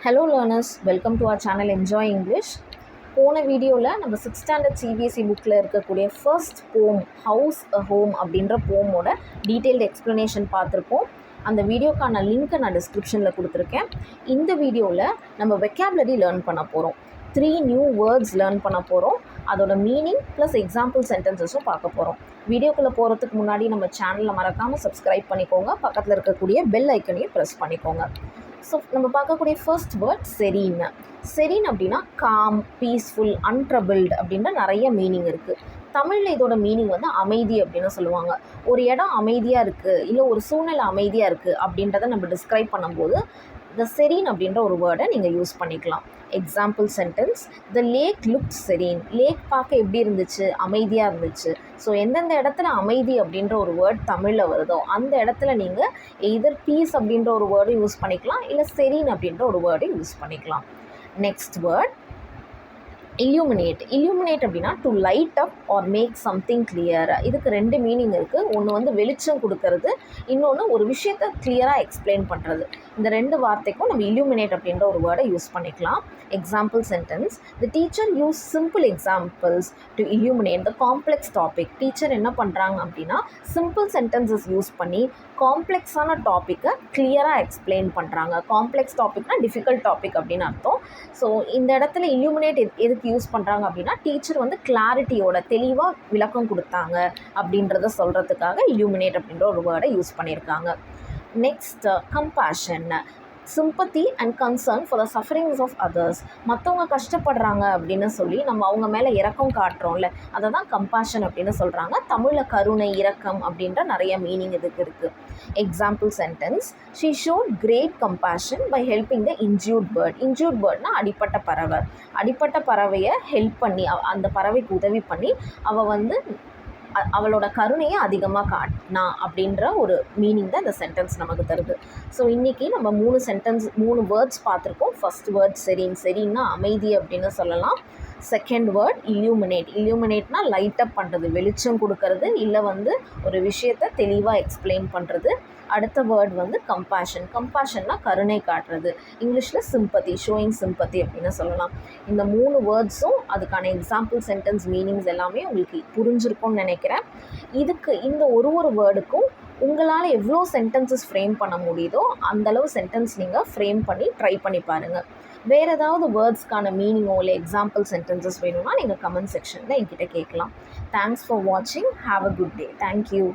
Hello learners, welcome to our channel Enjoy English. போன வீடியோவில் நம்ம 6th ஸ்டாண்டர்ட் சிபிஎஸ்சி புக்கில் இருக்கக்கூடிய ஃபர்ஸ்ட் போம் ஹவுஸ் அ ஹோம் அப்படின்ற போமோட டீட்டெயில்டு எக்ஸ்ப்ளனேஷன் பார்த்துருப்போம். அந்த வீடியோக்கான லிங்க்கை நான் டிஸ்கிரிப்ஷனில் கொடுத்துருக்கேன். இந்த வீடியோவில் நம்ம வெக்காபுலரி லேர்ன் பண்ண போகிறோம். 3 நியூ வேர்ட்ஸ் லேர்ன் பண்ண போகிறோம். அதோட மீனிங் ப்ளஸ் எக்ஸாம்பிள் சென்டென்சஸும் பார்க்க போகிறோம். வீடியோக்குள்ளே போகிறதுக்கு முன்னாடி நம்ம சேனலில் மறக்காமல் சப்ஸ்கிரைப் பண்ணிக்கோங்க. பக்கத்தில் இருக்கக்கூடிய பெல் ஐக்கனையும் ப்ரெஸ் பண்ணிக்கோங்க. ஸோ நம்ம பார்க்கக்கூடிய ஃபர்ஸ்ட் வேர்ட் செரீன். செரீன் அப்படின்னா காம், பீஸ்ஃபுல், அன்ட்ரபிள்டு அப்படின்ற நிறைய மீனிங் இருக்குது. தமிழில் இதோட மீனிங் வந்து அமைதி அப்படின்னு சொல்லுவாங்க. ஒரு இடம் அமைதியாக இருக்குது, இல்லை ஒரு சூழ்நிலை அமைதியாக இருக்குது அப்படின்றத நம்ம டிஸ்கிரைப் பண்ணும்போது த செரீன் அப்படின்ற ஒரு வேர்டை நீங்கள் யூஸ் பண்ணிக்கலாம். எக்ஸாம்பிள் சென்டென்ஸ், த லேக் லுக்ட் செரீன். லேக் பார்க்க எப்படி இருந்துச்சு? அமைதியாக இருந்துச்சு. ஸோ எந்தெந்த இடத்துல அமைதி அப்படின்ற ஒரு வேர்ட் தமிழில் வருதோ அந்த இடத்துல நீங்கள் எய்தர் பீஸ் அப்படின்ற ஒரு வேர்டும் யூஸ் பண்ணிக்கலாம், இல்லை செரீன் அப்படின்ற ஒரு வேர்டும் யூஸ் பண்ணிக்கலாம். Next word illuminate. illuminate அப்படின்னா to light up or make something clear. இதுக்கு 2 மீனிங் இருக்குது. ஒன்று வந்து வெளிச்சம் கொடுக்கறது, இன்னொன்று ஒரு விஷயத்தை கிளியராக எக்ஸ்பிளைன் பண்ணுறது. இந்த 2 வார்த்தைக்கும் நம்ம illuminate அப்படின்ற ஒரு வேர்டை யூஸ் பண்ணிக்கலாம். Example sentence, the teacher use simple examples to illuminate the complex topic. Teacher என்ன பண்ணுறாங்க அப்படின்னா சிம்பிள் சென்டென்சஸ் யூஸ் பண்ணி காம்ப்ளெக்ஸான டாப்பிக்கை கிளியராக எக்ஸ்பிளைன் பண்ணுறாங்க. காம்ப்ளெக்ஸ் டாபிக்னா டிஃபிகல்ட் டாபிக் அப்படின்னு அர்த்தம். ஸோ இந்த இடத்துல illuminate எதுக்கு யூஸ் பண்ணுறாங்க அப்படின்னா டீச்சர் வந்து கிளாரிட்டியோட தெளிவாக விளக்கம் கொடுத்தாங்க அப்படின்றத சொல்கிறதுக்காக illuminate அப்படின்ற ஒரு வேர்டை யூஸ் பண்ணியிருக்காங்க. Next compassion. Sympathy and concern for the sufferings of others. மற்றவங்க கஷ்டப்படுறாங்க அப்படின்னு சொல்லி நம்ம அவங்க மேலே இரக்கம் காட்டுறோம்ல, அதை தான் கம்பேஷன் அப்படின்னு சொல்கிறாங்க. தமிழில் கருணை, இரக்கம் அப்படின்ற நிறைய மீனிங் இதுக்கு இருக்குது. Example sentence, she showed great compassion by helping the injured bird. Injured பேர்ட்னா அடிப்பட்ட பறவை. அடிப்பட்ட பறவையை ஹெல்ப் பண்ணி அந்த பறவைக்கு உதவி பண்ணி அவள் வந்து அவளோட கருணையை அதிகமாக காட்டினா அப்படின்ற ஒரு மீனிங் தான் இந்த சென்டென்ஸ் நமக்கு தருது. ஸோ இன்றைக்கி நம்ம 3 வேர்ட்ஸ் பார்த்துருக்கோம். First word serine. செரீன்னா அமைதி அப்படின்னு சொல்லலாம். Second word illuminate. illuminateனா லைட் அப் பண்ணுறது, வெளிச்சம் கொடுக்கறது, இல்லை வந்து ஒரு விஷயத்தை தெளிவாக எக்ஸ்பிளைன் பண்ணுறது. அடுத்த வேர்ட் வந்து கம்பேஷன். கம்பேஷன்னா கருணை காட்டுறது. இங்கிலீஷில் சிம்பத்தி, ஷோயிங் சிம்பத்தி அப்படின்னு சொல்லலாம். இந்த 3 வேர்ட்ஸும் அதுக்கான எக்ஸாம்பிள் சென்டென்ஸ் மீனிங்ஸ் எல்லாமே உங்களுக்கு புரிஞ்சிருக்கும்னு நினைக்கிறேன். இதுக்கு இந்த ஒரு வேர்டுக்கும் உங்களால் எவ்வளோ சென்டென்சஸ் ஃப்ரேம் பண்ண முடியுதோ அந்தளவு சென்டென்ஸ் நீங்கள் ஃப்ரேம் பண்ணி ட்ரை பண்ணி பாருங்கள். வேறு ஏதாவது வேர்ட்ஸ்க்கான மீனிங்கோ இல்லை எக்ஸாம்பிள் சென்டென்சஸ் வேணும்னா நீங்கள் கமெண்ட் செக்ஷனில் என்கிட்ட கேட்கலாம். தேங்க்ஸ் ஃபார் வாட்சிங். Have a good day. Thank you.